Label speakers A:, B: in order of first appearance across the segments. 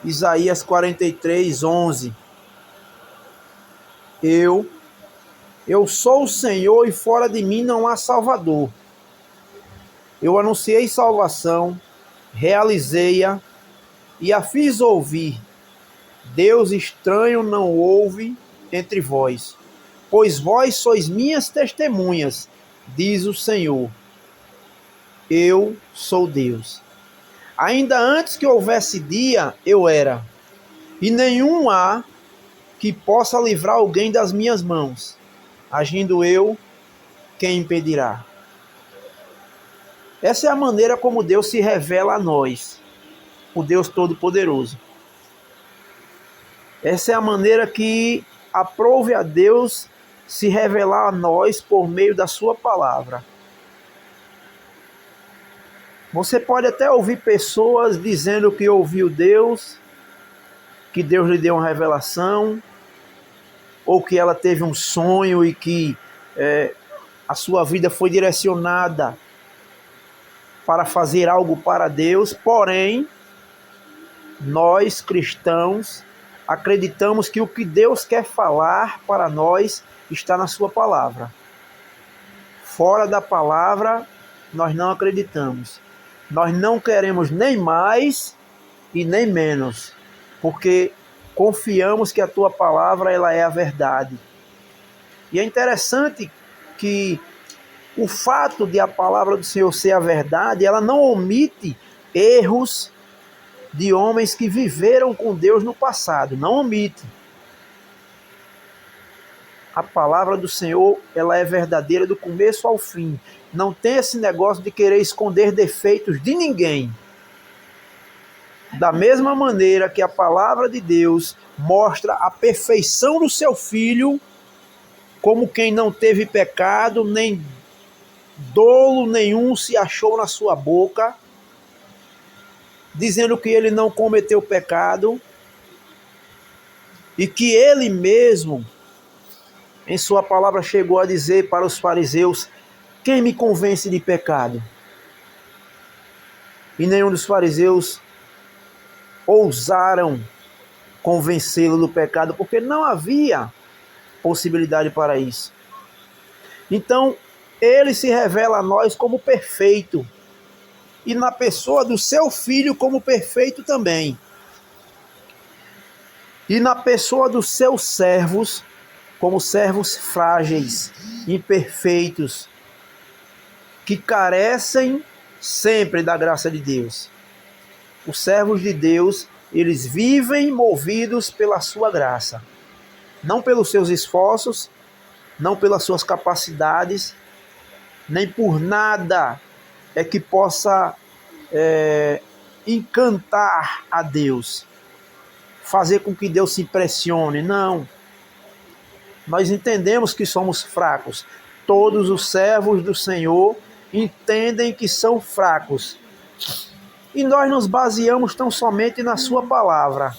A: Isaías 43, 11. Eu sou o Senhor e fora de mim não há Salvador. Eu anunciei salvação, realizei-a e a fiz ouvir. Deus estranho não houve entre vós, pois vós sois minhas testemunhas, diz o Senhor. Eu sou Deus. Ainda antes que houvesse dia, eu era, e nenhum há que possa livrar alguém das minhas mãos. Agindo eu, quem impedirá? Essa é a maneira como Deus se revela a nós, o Deus Todo-Poderoso. Essa é a maneira que aprove a Deus se revelar a nós por meio da sua palavra. Você pode até ouvir pessoas dizendo que ouviu Deus, que Deus lhe deu uma revelação, ou que ela teve um sonho e que a sua vida foi direcionada para fazer algo para Deus. Porém, nós cristãos acreditamos que o que Deus quer falar para nós está na sua palavra. Fora da palavra, nós não acreditamos. Nós não queremos nem mais e nem menos, porque confiamos que a tua palavra ela é a verdade. E é interessante que o fato de a palavra do Senhor ser a verdade, ela não omite erros de homens que viveram com Deus no passado, não omite. A palavra do Senhor, ela é verdadeira do começo ao fim. Não tem esse negócio de querer esconder defeitos de ninguém. Da mesma maneira que a palavra de Deus mostra a perfeição do seu Filho, como quem não teve pecado, nem dolo nenhum se achou na sua boca, dizendo que ele não cometeu pecado e que ele mesmo, em sua palavra, chegou a dizer para os fariseus: quem me convence de pecado? E nenhum dos fariseus ousaram convencê-lo do pecado, porque não havia possibilidade para isso. Então, ele se revela a nós como perfeito, e na pessoa do seu Filho como perfeito também. E na pessoa dos seus servos, como servos frágeis, imperfeitos, que carecem sempre da graça de Deus. Os servos de Deus, eles vivem movidos pela sua graça. Não pelos seus esforços, não pelas suas capacidades, nem por nada é que possa encantar a Deus, fazer com que Deus se impressione. Não. Nós entendemos que somos fracos. Todos os servos do Senhor entendem que são fracos. E nós nos baseamos tão somente na sua palavra,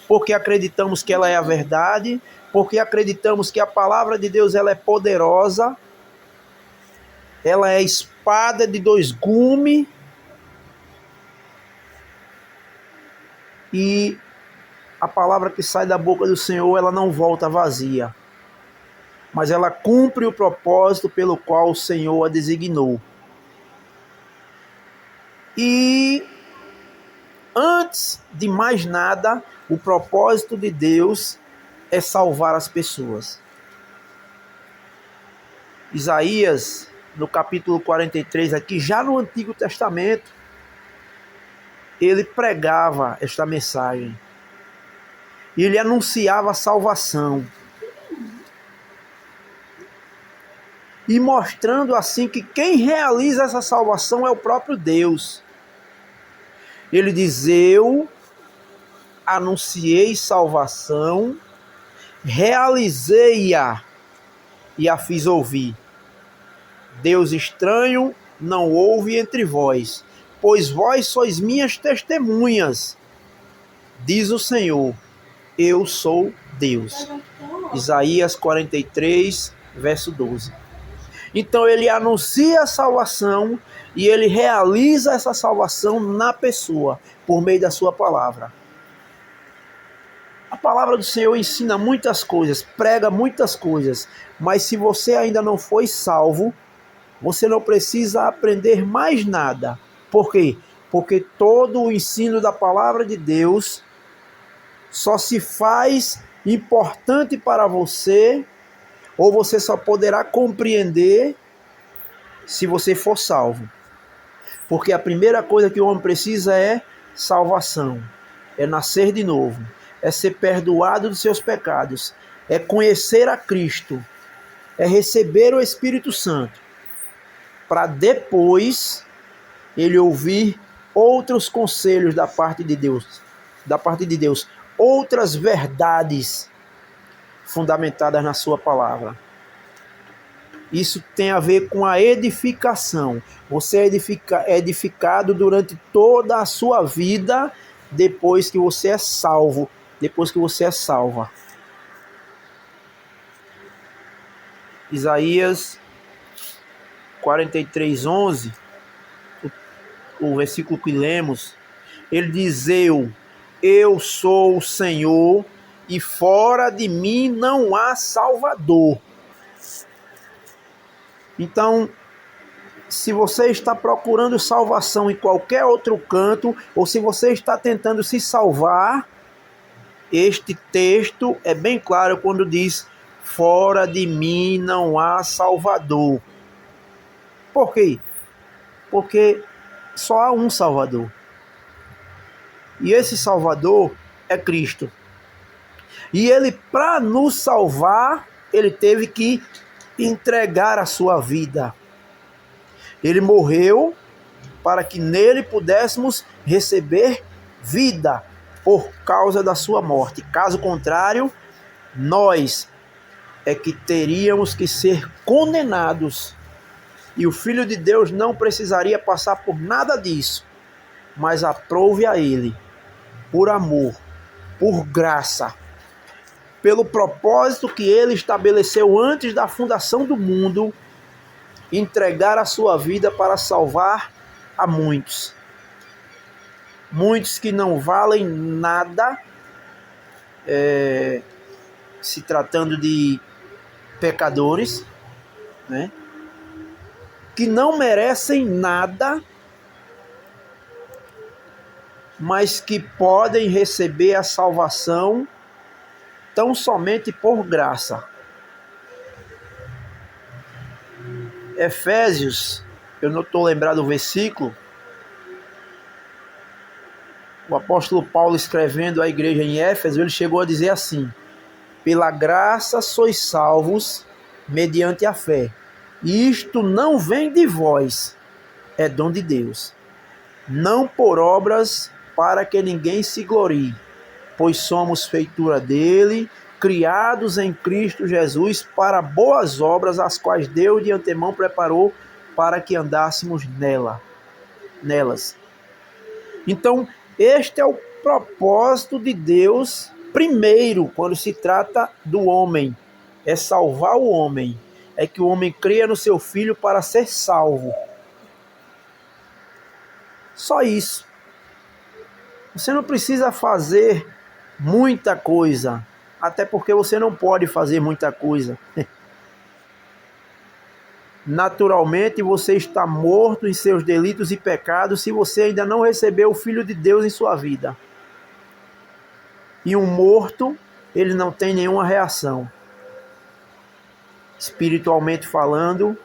A: porque acreditamos que ela é a verdade, porque acreditamos que a palavra de Deus ela é poderosa, ela é espada de dois gumes, e a palavra que sai da boca do Senhor, ela não volta vazia, mas ela cumpre o propósito pelo qual o Senhor a designou. E antes de mais nada, o propósito de Deus é salvar as pessoas. Isaías, no capítulo 43, aqui, já no Antigo Testamento, ele pregava esta mensagem. Ele anunciava a salvação. E mostrando assim que quem realiza essa salvação é o próprio Deus. Ele diz: eu anunciei salvação, realizei-a e a fiz ouvir. Deus estranho não houve entre vós, pois vós sois minhas testemunhas, diz o Senhor. Eu sou Deus. Isaías 43, verso 12. Então ele anuncia a salvação e ele realiza essa salvação na pessoa, por meio da sua palavra. A palavra do Senhor ensina muitas coisas, prega muitas coisas, mas se você ainda não foi salvo, você não precisa aprender mais nada. Por quê? Porque todo o ensino da palavra de Deus só se faz importante para você, ou você só poderá compreender se você for salvo. Porque a primeira coisa que o homem precisa é salvação, é nascer de novo, é ser perdoado dos seus pecados, é conhecer a Cristo, é receber o Espírito Santo, para depois ele ouvir outros conselhos da parte de Deus, outras verdades fundamentadas na sua palavra. Isso tem a ver com a edificação. Você é edificado durante toda a sua vida depois que você é salvo, depois que você é salva. Isaías 43:11, o versículo que lemos, ele diz: eu sou o Senhor e fora de mim não há Salvador. Então, se você está procurando salvação em qualquer outro canto, ou se você está tentando se salvar, este texto é bem claro quando diz: fora de mim não há Salvador. Por quê? Porque só há um Salvador. E esse Salvador é Cristo. E ele, para nos salvar, ele teve que entregar a sua vida. Ele morreu para que nele pudéssemos receber vida por causa da sua morte. Caso contrário, nós é que teríamos que ser condenados. E o Filho de Deus não precisaria passar por nada disso, mas aprove a ele, por amor, por graça, pelo propósito que ele estabeleceu antes da fundação do mundo, entregar a sua vida para salvar a muitos. Muitos que não valem nada, se tratando de pecadores, né? Que não merecem nada, mas que podem receber a salvação tão somente por graça. Efésios, eu não estou lembrado do versículo, o apóstolo Paulo, escrevendo à igreja em Éfeso, ele chegou a dizer assim: pela graça sois salvos mediante a fé. E isto não vem de vós, é dom de Deus, não por obras, para que ninguém se glorie, pois somos feitura dele, criados em Cristo Jesus para boas obras, as quais Deus de antemão preparou para que andássemos nelas. Então, este é o propósito de Deus, primeiro, quando se trata do homem, é salvar o homem, é que o homem creia no seu Filho para ser salvo. Só isso. Você não precisa fazer muita coisa, até porque você não pode fazer muita coisa. Naturalmente, você está morto em seus delitos e pecados se você ainda não recebeu o Filho de Deus em sua vida. E um morto, ele não tem nenhuma reação. Espiritualmente falando,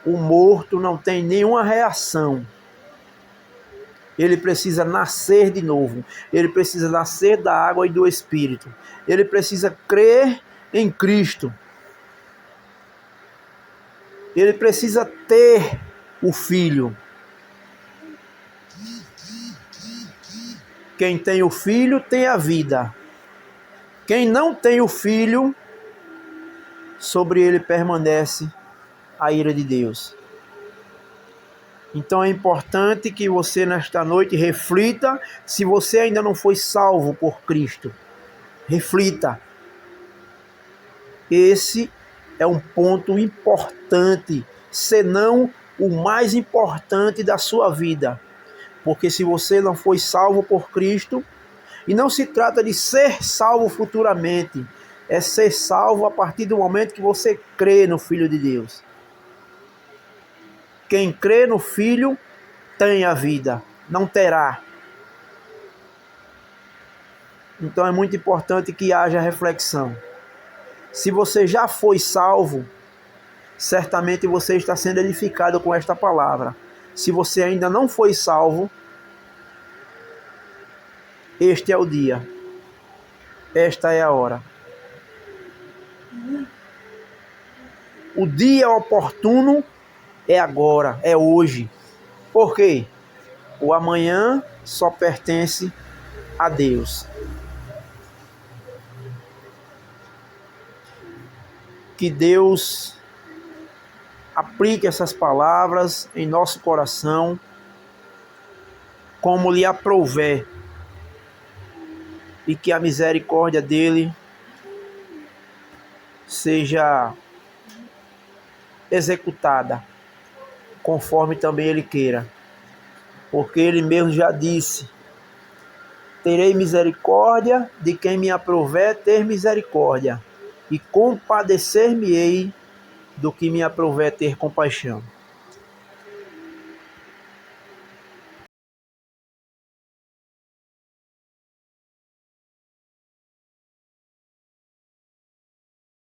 A: o morto não tem nenhuma reação. Ele precisa nascer de novo. Ele precisa nascer da água e do Espírito. Ele precisa crer em Cristo. Ele precisa ter o Filho. Quem tem o Filho tem a vida. Quem não tem o Filho, sobre ele permanece a ira de Deus. Então é importante que você nesta noite reflita, se você ainda não foi salvo por Cristo. Reflita. Esse é um ponto importante, se não o mais importante da sua vida. Porque se você não foi salvo por Cristo, E não se trata de ser salvo futuramente, é ser salvo a partir do momento que você crê no Filho de Deus. Quem crê no Filho tem a vida, não terá. Então é muito importante que haja reflexão. Se você já foi salvo, certamente você está sendo edificado com esta palavra. Se você ainda não foi salvo, este é o dia. Esta é a hora. O dia oportuno é agora, é hoje. Por quê? O amanhã só pertence a Deus. Que Deus aplique essas palavras em nosso coração, como lhe aprouver, e que a misericórdia dele seja executada, conforme também ele queira. Porque ele mesmo já disse: terei misericórdia de quem me aprouver ter misericórdia, e compadecer-me-ei do que me aprouver ter compaixão.